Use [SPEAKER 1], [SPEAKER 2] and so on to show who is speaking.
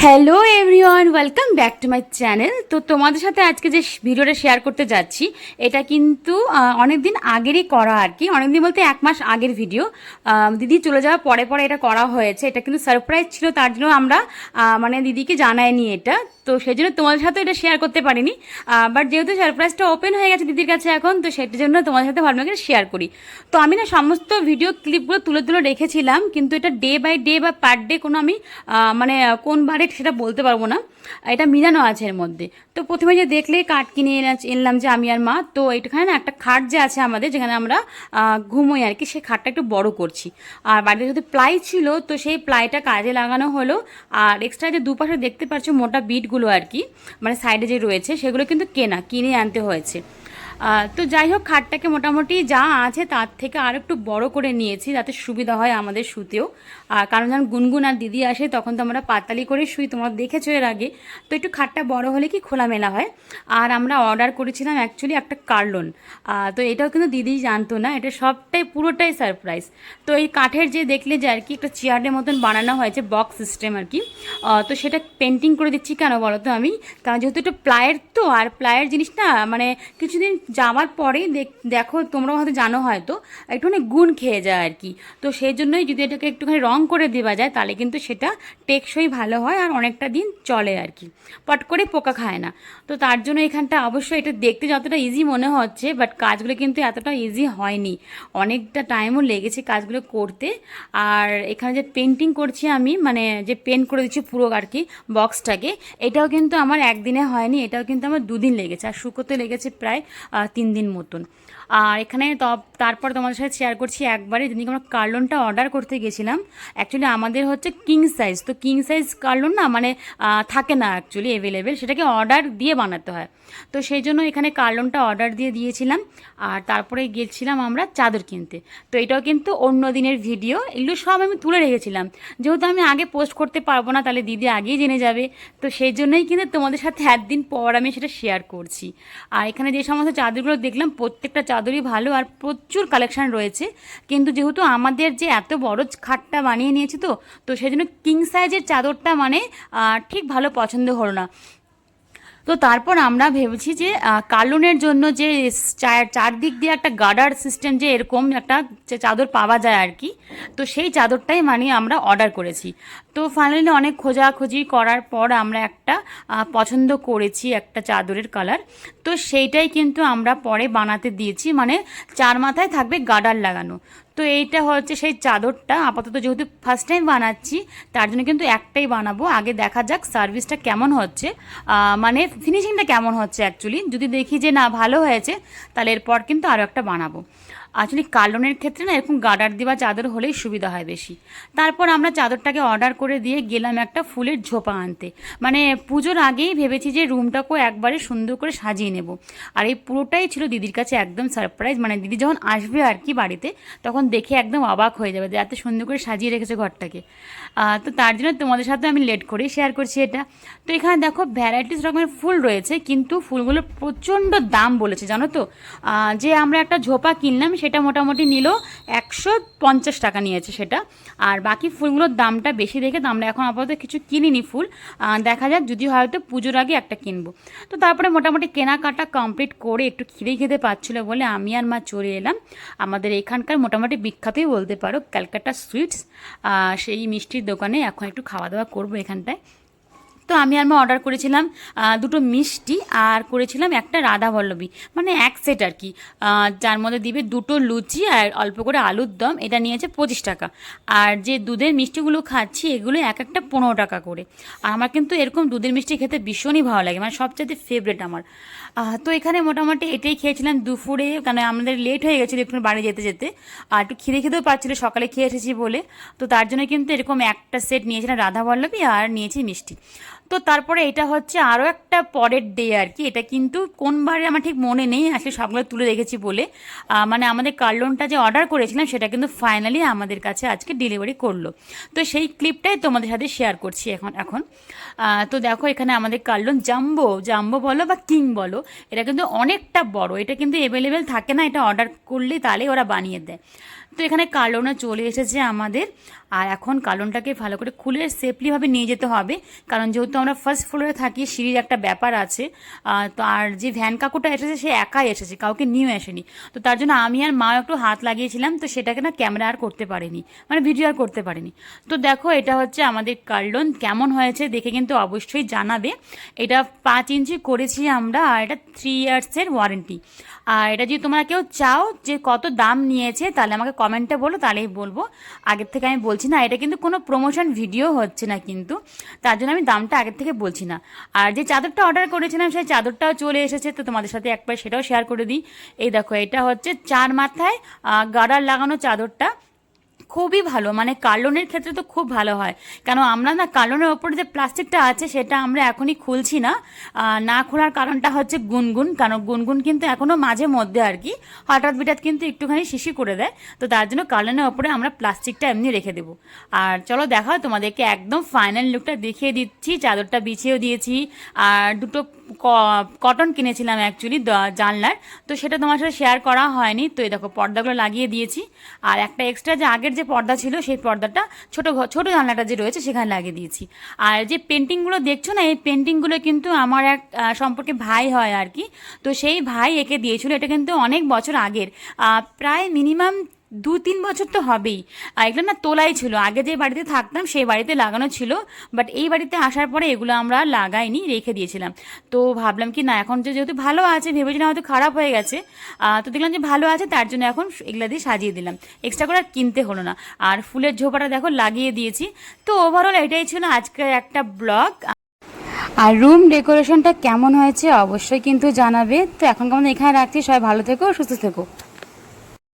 [SPEAKER 1] Hello everyone, welcome back to my channel. তো তোমাদের সাথে আজকে যে ভিডিওটা শেয়ার করতে যাচ্ছি এটা কিন্তু অনেক দিন আগেরই করা আর কি, অনেক দিন বলতে 1 মাস আগের ভিডিও। দিদি চলে যাওয়ার পরে পরে এটা করা হয়েছে। এটা কিন্তু সারপ্রাইজ ছিল, তার জন্য আমরা মানে দিদিকে জানাইনি এটা, তো সেই জন্য তোমাদের সাথে এটা শেয়ার করতে পারিনি। বাট যেহেতু সারপ্রাইজটা ওপেন হয়ে গেছে দিদির কাছে এখন, তো সেটার জন্য তোমাদের সাথে ভাবলাম শেয়ার করি। তো আমি না সমস্ত ভিডিও ক্লিপগুলো তুলে তুলে রেখেছিলাম, কিন্তু এটা ডে বাই ডে বা পার ডে কোনো আমি মানে কোন বারে সেটা বলতে পারবো না, এটা মিলানো আছে এর মধ্যে। তো প্রথমে যে দেখলেই কাঠ কিনে এনলাম যে আমি আর মা। তো এইখানে না একটা খাট যে আছে আমাদের, যেখানে আমরা ঘুমোই আর কি, সেই খাটটা একটু বড় করছি। আর বাড়িতে যদি প্লাই ছিল তো সেই প্লাইটা কাজে লাগানো হলো। আর এক্সট্রা যে দুপাশে দেখতে পাচ্ছ মোটা বিটগুলো আর কি, মানে সাইডে যে রয়েছে সেগুলো কিন্তু কিনে আনতে হয়েছে। তো যাই হোক, খাটটাকে মোটামুটি যা আছে তার থেকে আর একটু বড় করে নিয়েছি যাতে সুবিধা হয় আমাদের শুতেও। কারণ যখন গুনগুন আর দিদি আসে তখন তো আমরা পাতালি করে শুই, তোমরা দেখেছো এর আগে। তো একটু খাটটা বড় হলে কি খোলামেলা হয়। আর আমরা অর্ডার করেছিলাম অ্যাকচুয়ালি একটা কার্লন। তো এটাও কিন্তু দিদি জানতো না, এটা সবটাই পুরোটাই সারপ্রাইজ। তো এই কাঠের যে দেখলে যে আর কি একটা চেয়ারের মতন বানানো হয়েছে, বক্স সিস্টেম আর কি। তো সেটা পেন্টিং করে দিচ্ছি কেন বলো তো আমি, কারণ যেহেতু একটু প্লায়ের, তো আর প্লায়ের জিনিসটা মানে কিছুদিন যাওয়ার পরেই দেখো তোমরাও হয়তো জানো, হয়তো একটুখানি গুণ খেয়ে যায় আর কি। তো সেই জন্যই যদি এটাকে একটুখানি রং করে দেওয়া যায় তাহলে কিন্তু সেটা টেকসই ভালো হয় আর অনেকটা দিন চলে আর কি, পট করে পোকা খায় না। তো তার জন্য এখানটা অবশ্যই এটা দেখতে যতটা ইজি মনে হচ্ছে, বাট কাজগুলো কিন্তু এতটা ইজি হয়নি, অনেকটা টাইমও লেগেছে কাজগুলো করতে। আর এখানে যে পেন্টিং করছি আমি, মানে যে পেন্ট করে দিচ্ছি পুরো আর কি বক্সটাকে, এটাও কিন্তু আমার একদিনে হয়নি, এটাও কিন্তু আমার 2 দিন লেগেছে, আর শুকোতে লেগেছে প্রায় 3 দিন মতন। আর এখানে তারপর তোমাদের সাথে শেয়ার করছি একবারে যেদিনকে আমরা কার্লনটা অর্ডার করতে গেছিলাম। অ্যাকচুয়ালি আমাদের হচ্ছে কিং সাইজ, তো কিং সাইজ কার্লন না মানে থাকে না অ্যাকচুয়ালি অ্যাভেলেবেল, সেটাকে অর্ডার দিয়ে বানাতে হয়। তো সেই জন্য এখানে কার্লনটা অর্ডার দিয়ে দিয়েছিলাম। আর তারপরে গেছিলাম আমরা চাদর কিনতে। তো এটাও কিন্তু অন্য দিনের ভিডিও, এগুলো সব আমি তুলে রেখেছিলাম, যেহেতু আমি আগে পোস্ট করতে পারবো না তাহলে দিদি আগেই জেনে যাবে। তো সেই জন্যই কিন্তু তোমাদের সাথে একদিন পর আমি সেটা শেয়ার করছি। আর এখানে যে সমস্ত চাদরগুলো দেখলাম প্রত্যেকটা চাদরই ভালো আর প্রচুর কালেকশন রয়েছে। কিন্তু যেহেতু আমাদের যে এত বড় খাটটা বানিয়ে নিয়েছি, তো সেই জন্য কিং সাইজের চাদরটা মানে ঠিক ভালো পছন্দ হলো না। তো তারপর আমরা ভেবেছি যে কার্লনের জন্য যে চারদিক দিয়ে একটা গার্ডার সিস্টেম, যে এরকম একটা চাদর পাওয়া যায় আর কি, তো সেই চাদরটাই মানে আমরা অর্ডার করেছি। তো ফাইনালি অনেক খোঁজাখুঁজি করার পর আমরা একটা পছন্দ করেছি একটা চাদরের কালার। তো সেইটাই কিন্তু আমরা পরে বানাতে দিয়েছি, মানে 4 মাথায় থাকবে গার্ডার লাগানো। তো এইটা হচ্ছে সেই চাদরটা, আপাতত যেহেতু ফার্স্ট টাইম বানাচ্ছি তার জন্য কিন্তু একটাই বানাবো, আগে দেখা যাক সার্ভিসটা কেমন হচ্ছে, মানে ফিনিশিংটা কেমন হচ্ছে। অ্যাকচুয়ালি যদি দেখি যে না ভালো হয়েছে তাহলে এরপর কিন্তু আরও একটা বানাবো। আসলে কার্লনের ক্ষেত্রে না এরকম গার্ডার দেওয়া চাদর হলেই সুবিধা হয় বেশি। তারপর আমরা চাদরটাকে অর্ডার করে দিয়ে গেলাম একটা ফুলের ঝোপা আনতে, মানে পুজোর আগেই ভেবেছি যে রুমটাকেও একবারে সুন্দর করে সাজিয়ে নেব। আর এই পুরোটাই ছিল দিদির কাছে একদম সারপ্রাইজ, মানে দিদি যখন আসবে আর কি বাড়িতে তখন দেখে একদম অবাক হয়ে যাবে যে এত সুন্দর করে সাজিয়ে রেখেছে ঘরটাকে। তো তার জন্য তোমাদের সাথে আমি লেট করেই শেয়ার করছি এটা। তো এখানে দেখো ভ্যারাইটিস রকমের ফুল রয়েছে, কিন্তু ফুলগুলোর প্রচণ্ড দাম বলেছে জানো তো। যে আমরা একটা ঝোপা কিনলাম সেটা মোটামুটি নিল 150 টাকা নিয়েছে সেটা। আর বাকি ফুলগুলোর দামটা বেশি দেখে তো আমরা এখন আপাতত কিছু কিনিনি ফুল, দেখা যাক যদি হয়তো পুজোর আগে একটা কিনবো। তো তারপরে মোটামুটি কেনাকাটা কমপ্লিট করে একটু খিদে খেতে পাচ্ছিলো বলে আমি আর মা চলে এলাম আমাদের এখানকার মোটামুটি বিখ্যাতই বলতে পারো ক্যালকাটা সুইটস, সেই মিষ্টির দোকানে। এখন একটু খাওয়া দাওয়া করবো এখানটায়। তো আমি আর মা অর্ডার করেছিলাম 2টো মিষ্টি, আর করেছিলাম একটা রাধাবল্লভী, মানে এক সেট আর কি, যার মধ্যে দিবে 2টো লুচি আর অল্প করে আলুর দম। এটা নিয়েছে 25 টাকা। আর যে দুধের মিষ্টিগুলো খাচ্ছি এগুলো এক একটা 15 টাকা করে। আর আমার কিন্তু এরকম দুধের মিষ্টি খেতে ভীষণই ভালো লাগে, মানে সবচেয়ে ফেভারিট আমার। তো এখানে মোটামুটি এটাই খেয়েছিলাম দুপুরে, কারণ আমাদের লেট হয়ে গেছিলো একটু বাড়ি যেতে যেতে, আর একটু খেতেও পাচ্ছিলো সকালে খেয়ে এসেছি বলে। তো তার জন্য কিন্তু এরকম একটা সেট নিয়েছিলাম রাধাবল্লভী আর নিয়েছি মিষ্টি। তো তারপরে এটা হচ্ছে আরও একটা পরের ডে আর কি, এটা কিন্তু কোন বারে আমার ঠিক মনে নেই, আসলে সবগুলো তুলে রেখেছি বলে। মানে আমাদের কার্লনটা যে অর্ডার করেছিলাম সেটা কিন্তু ফাইনালি আমাদের কাছে আজকে ডেলিভারি করলো। তো সেই ক্লিপটাই তোমাদের সাথে শেয়ার করছি এখন। তো দেখো এখানে আমাদের কার্লন জাম্বো বলো বা কিং বলো, এটা কিন্তু অনেকটা বড়, এটা কিন্তু অ্যাভেলেবেল থাকে না, এটা অর্ডার করলে তাহলে ওরা বানিয়ে দেয়। তো এখানে কার্লনও চলে এসেছে আমাদের। আর এখন কার্লনটাকে ভালো করে খুলে সেফলিভাবে নিয়ে যেতে হবে, কারণ যেহেতু আমরা ফার্স্ট ফ্লোরে থাকি, সিঁড়ির একটা ব্যাপার আছে। তো আর যে ভ্যান কাকুটা এসেছে সে একাই এসেছে, কাউকে নিয়েও আসেনি। তো তার জন্য আমি আর মা একটু হাত লাগিয়েছিলাম, তো সেটাকে না ক্যামেরা আর করতে পারিনি, মানে ভিডিও আর করতে পারিনি। তো দেখো এটা হচ্ছে আমাদের কার্লন, কেমন হয়েছে দেখে কিন্তু অবশ্যই জানাবে। এটা 5 ইঞ্চি করেছি আমরা, আর এটা 3 ইয়ার্সের ওয়ারেন্টি। আর এটা যদি তোমরা কেউ চাও যে কত দাম নিয়েছে তাহলে আমাকে কমেন্টে বলো, তাহলেই বলবো। আগের থেকে আমি বলছি না, এটা কিন্তু কোনো প্রমোশন ভিডিও হচ্ছে না কিন্তু, তার জন্য আমি দামটা আগের থেকে বলছি না। আর যে চাদরটা অর্ডার করেছিলাম সেই চাদরটাও চলে এসেছে, তো তোমাদের সাথে একবার সেটাও শেয়ার করে দিই। এই দেখো এটা হচ্ছে 4 মাথায় গার্ডার লাগানো চাদরটা, খুবই ভালো, মানে কার্লনের ক্ষেত্রে তো খুব ভালো হয়। কেন আমরা না কার্লনের ওপরে যে প্লাস্টিকটা আছে সেটা আমরা এখনই খুলছি না, না খোলার কারণটা হচ্ছে গুনগুন, কারণ গুনগুন কিন্তু এখনও মাঝে মধ্যে আর কি হঠাৎ বিঠাৎ কিন্তু একটুখানি শিশি করে দেয়, তো তার জন্য কার্লনের ওপরে আমরা প্লাস্টিকটা এমনি রেখে দেবো। আর চলো দেখাও তোমাদেরকে একদম ফাইনাল লুকটা দেখিয়ে দিচ্ছি। চাদরটা বিছিয়েও দিয়েছি, আর দুটো কটন কিনেছিলাম অ্যাকচুয়ালি জানলার, তো সেটা তোমার সাথে শেয়ার করা হয়নি। তো এই দেখো পর্দাগুলো লাগিয়ে দিয়েছি, আর একটা এক্সট্রা যে আগের যে পর্দা ছিল সেই পর্দাটা ছোট জানলাটা যে রয়েছে সেখানে লাগিয়ে দিয়েছি। আর যে পেন্টিংগুলো দেখছো না, এই পেন্টিংগুলো কিন্তু আমার এক সম্পর্কে ভাই হয় আর কি, তো সেই ভাই এঁকে দিয়েছিল। এটা কিন্তু অনেক বছর আগের, প্রায় মিনিমাম 2-3 বছর তো হবেই। এগুলো না তোলাই ছিল, আগে যে বাড়িতে থাকতাম সেই বাড়িতে লাগানো ছিল, বাট এই বাড়িতে আসার পরে এগুলো আমরা লাগাইনি, রেখে দিয়েছিলাম। তো ভাবলাম কি না, এখন যেহেতু ভালো আছে, ভেবেছিলাম হয়তো খারাপ হয়ে গেছে, তো দেখলাম যে ভালো আছে, তার জন্য এখন এগুলা দিয়ে সাজিয়ে দিলাম, এক্সট্রা করে আর কিনতে হলো না। আর ফুলের ঝোপাটা দেখো লাগিয়ে দিয়েছি। তো ওভারঅল এটাই ছিল আজকের একটা ব্লগ। আর রুম ডেকোরেশনটা কেমন হয়েছে অবশ্যই কিন্তু জানাবে। তো এখন কেমন এখানে রাখছি, সবাই ভালো থেকো, সুস্থ থেকো।